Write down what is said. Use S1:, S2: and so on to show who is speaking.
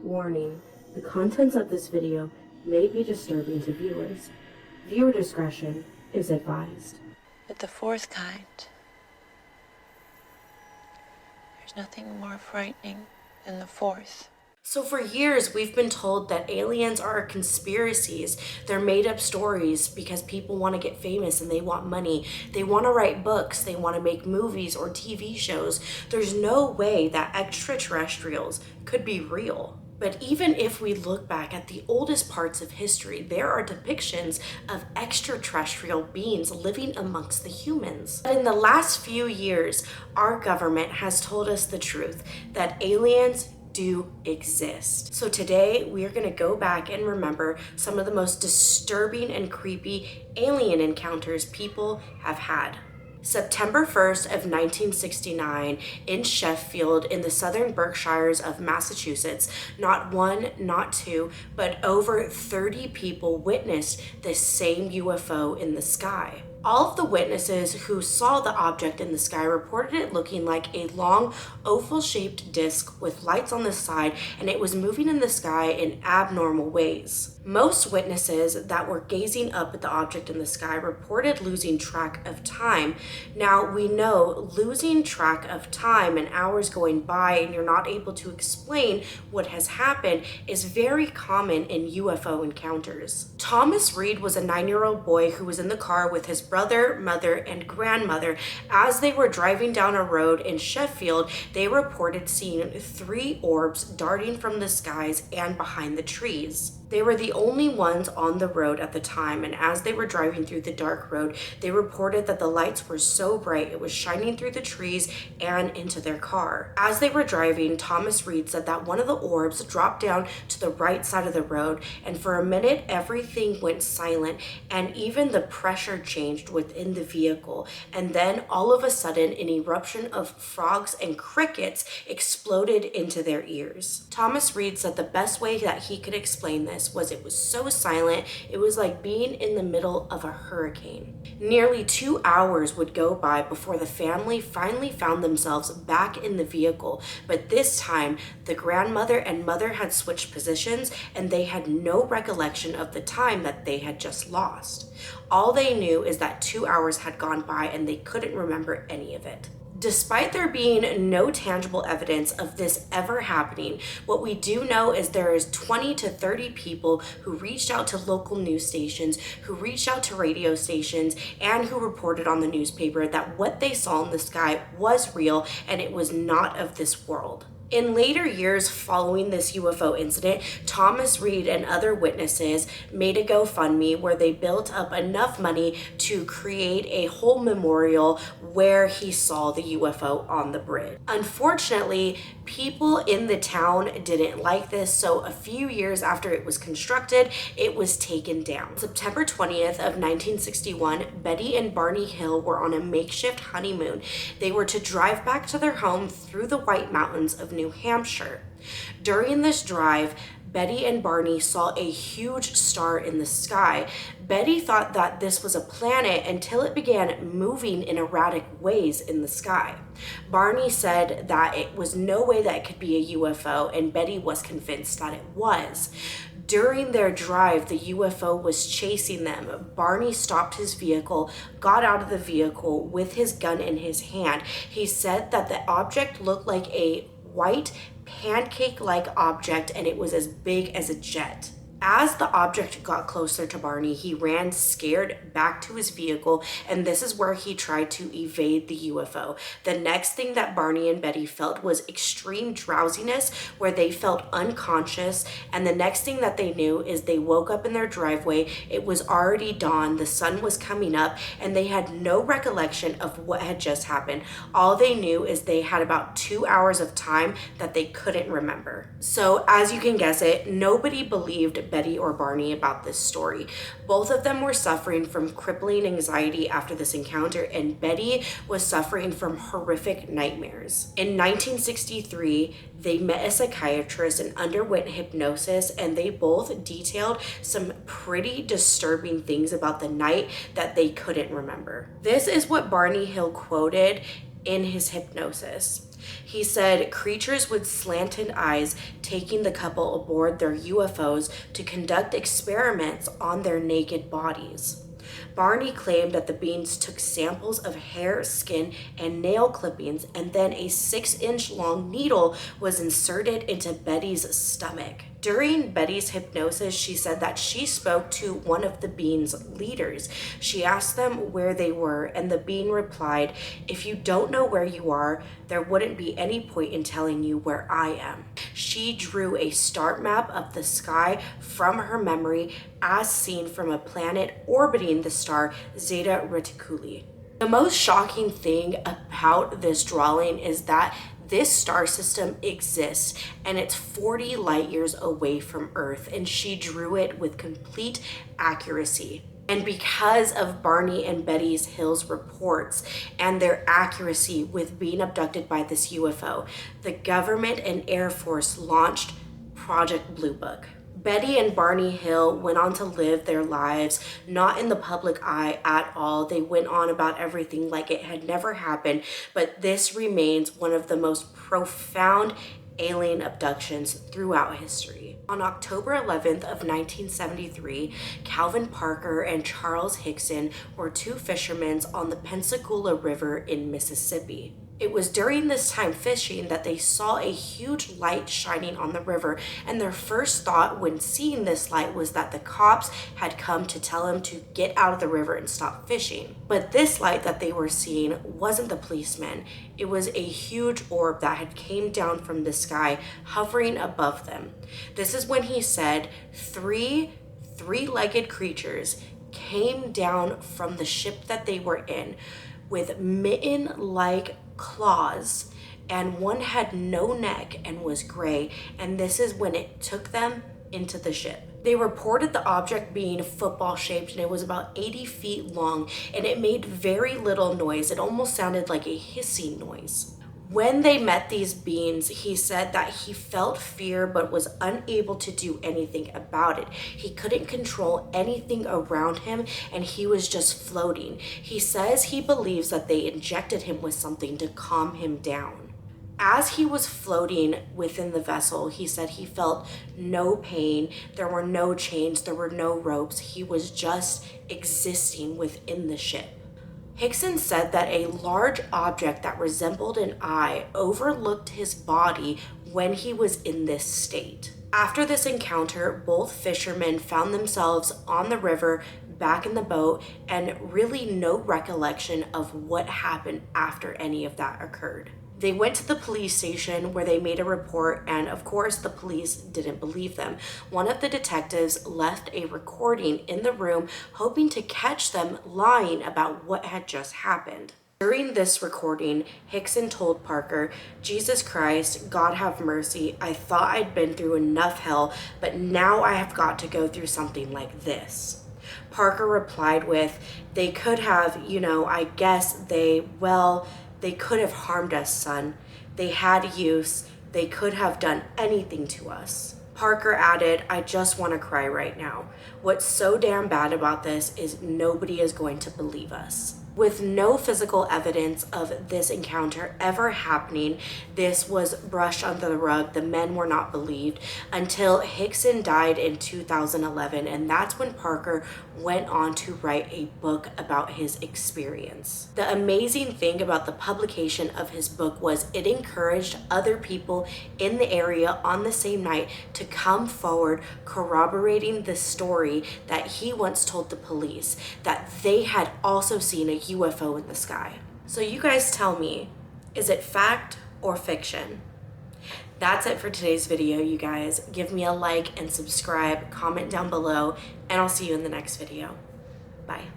S1: Warning, the contents of this video may be disturbing to viewers. Viewer discretion is advised.
S2: But the fourth kind, there's nothing more frightening than the fourth.
S1: So for years, we've been told that aliens are conspiracies. They're made up stories because people want to get famous and they want money. They want to write books. They want to make movies or TV shows. There's no way that extraterrestrials could be real. But even if we look back at the oldest parts of history, there are depictions of extraterrestrial beings living amongst the humans. But in the last few years, our government has told us the truth that aliens do exist. So today we are going to go back and remember some of the most disturbing and creepy alien encounters people have had. September 1st of 1969 in Sheffield in the southern Berkshires of Massachusetts, not one, not two, but over 30 people witnessed this same UFO in the sky. All of the witnesses who saw the object in the sky reported it looking like a long oval-shaped disc with lights on the side, and it was moving in the sky in abnormal ways. Most witnesses that were gazing up at the object in the sky reported losing track of time. Now, we know losing track of time and hours going by and you're not able to explain what has happened is very common in UFO encounters. Thomas Reed was a 9-year-old boy who was in the car with his brother, mother, and grandmother. As they were driving down a road in Sheffield, they reported seeing 3 orbs darting from the skies and behind the trees. They were the only ones on the road at the time, and as they were driving through the dark road, they reported that the lights were so bright it was shining through the trees and into their car. As they were driving, Thomas Reed said that one of the orbs dropped down to the right side of the road, and for a minute everything went silent, and even the pressure changed within the vehicle, and then all of a sudden an eruption of frogs and crickets exploded into their ears. Thomas Reed said the best way that he could explain this was it was so silent, it was like being in the middle of a hurricane. Nearly 2 hours would go by before the family finally found themselves back in the vehicle, but this time the grandmother and mother had switched positions and they had no recollection of the time that they had just lost. All they knew is that 2 hours had gone by and they couldn't remember any of it. Despite there being no tangible evidence of this ever happening, what we do know is there is 20 to 30 people who reached out to local news stations, who reached out to radio stations, and who reported on the newspaper that what they saw in the sky was real and it was not of this world. In later years following this UFO incident, Thomas Reed and other witnesses made a GoFundMe where they built up enough money to create a whole memorial where he saw the UFO on the bridge. Unfortunately, people in the town didn't like this, so a few years after it was constructed, it was taken down. September 20th of 1961, Betty and Barney Hill were on a makeshift honeymoon. They were to drive back to their home through the White Mountains of New Hampshire. During this drive, Betty and Barney saw a huge star in the sky. Betty thought that this was a planet until it began moving in erratic ways in the sky. Barney said that it was no way that it could be a UFO, and Betty was convinced that it was. During their drive, the UFO was chasing them. Barney stopped his vehicle, got out of the vehicle with his gun in his hand. He said that the object looked like a white pancake-like object and it was as big as a jet. As the object got closer to Barney, he ran scared back to his vehicle, and this is where he tried to evade the UFO. The next thing that Barney and Betty felt was extreme drowsiness, where they felt unconscious, and the next thing that they knew is they woke up in their driveway. It was already dawn, the sun was coming up, and they had no recollection of what had just happened. All they knew is they had about 2 hours of time that they couldn't remember. So as you can guess it, nobody believed Betty or Barney about this story. Both of them were suffering from crippling anxiety after this encounter, and Betty was suffering from horrific nightmares. In 1963, they met a psychiatrist and underwent hypnosis, and they both detailed some pretty disturbing things about the night that they couldn't remember. This is what Barney Hill quoted in his hypnosis. He said creatures with slanted eyes taking the couple aboard their UFOs to conduct experiments on their naked bodies. Barney claimed that the beings took samples of hair, skin, and nail clippings, and then a 6-inch long needle was inserted into Betty's stomach. During Betty's hypnosis, she said that she spoke to one of the being's leaders. She asked them where they were, and the being replied, "If you don't know where you are, there wouldn't be any point in telling you where I am." She drew a star map of the sky from her memory as seen from a planet orbiting the star Zeta Reticuli. The most shocking thing about this drawing is that this star system exists and it's 40 light years away from Earth, and she drew it with complete accuracy. And because of Barney and Betty Hill's reports and their accuracy with being abducted by this UFO, the government and Air Force launched Project Blue Book. Betty and Barney Hill went on to live their lives not in the public eye at all. They went on about everything like it had never happened, but this remains one of the most profound alien abductions throughout history. On October 11th of 1973, Calvin Parker and Charles Hickson were two fishermen on the Pensacola River in Mississippi. It was during this time fishing that they saw a huge light shining on the river, and their first thought when seeing this light was that the cops had come to tell them to get out of the river and stop fishing. But this light that they were seeing wasn't the policemen. It was a huge orb that had came down from the sky, hovering above them. This is when he said three-legged creatures came down from the ship that they were in with mitten-like claws, and one had no neck and was gray, and this is when it took them into the ship. They reported the object being football shaped, and it was about 80 feet long, and it made very little noise. It almost sounded like a hissing noise. When they met these beings, he said that he felt fear but was unable to do anything about it. He couldn't control anything around him, and he was just floating. He says he believes that they injected him with something to calm him down. As he was floating within the vessel, he said he felt no pain. There were no chains, there were no ropes. He was just existing within the ship. Hickson said that a large object that resembled an eye overlooked his body when he was in this state. After this encounter, both fishermen found themselves on the river, back in the boat, and really no recollection of what happened after any of that occurred. They went to the police station where they made a report, and of course the police didn't believe them. One of the detectives left a recording in the room hoping to catch them lying about what had just happened. During this recording, Hickson told Parker, "Jesus Christ, God have mercy. I thought I'd been through enough hell, but now I have got to go through something like this." Parker replied with, "They could have, I guess they could have harmed us, son. They had use. They could have done anything to us." Parker added, "I just want to cry right now. What's so damn bad about this is nobody is going to believe us." With no physical evidence of this encounter ever happening, this was brushed under the rug. The men were not believed until Hickson died in 2011, and that's when Parker went on to write a book about his experience. The amazing thing about the publication of his book was it encouraged other people in the area on the same night to come forward corroborating the story that he once told the police, that they had also seen a UFO in the sky. So you guys tell me, is it fact or fiction? That's it for today's video, you guys. Give me a like and subscribe, comment down below, and I'll see you in the next video. Bye.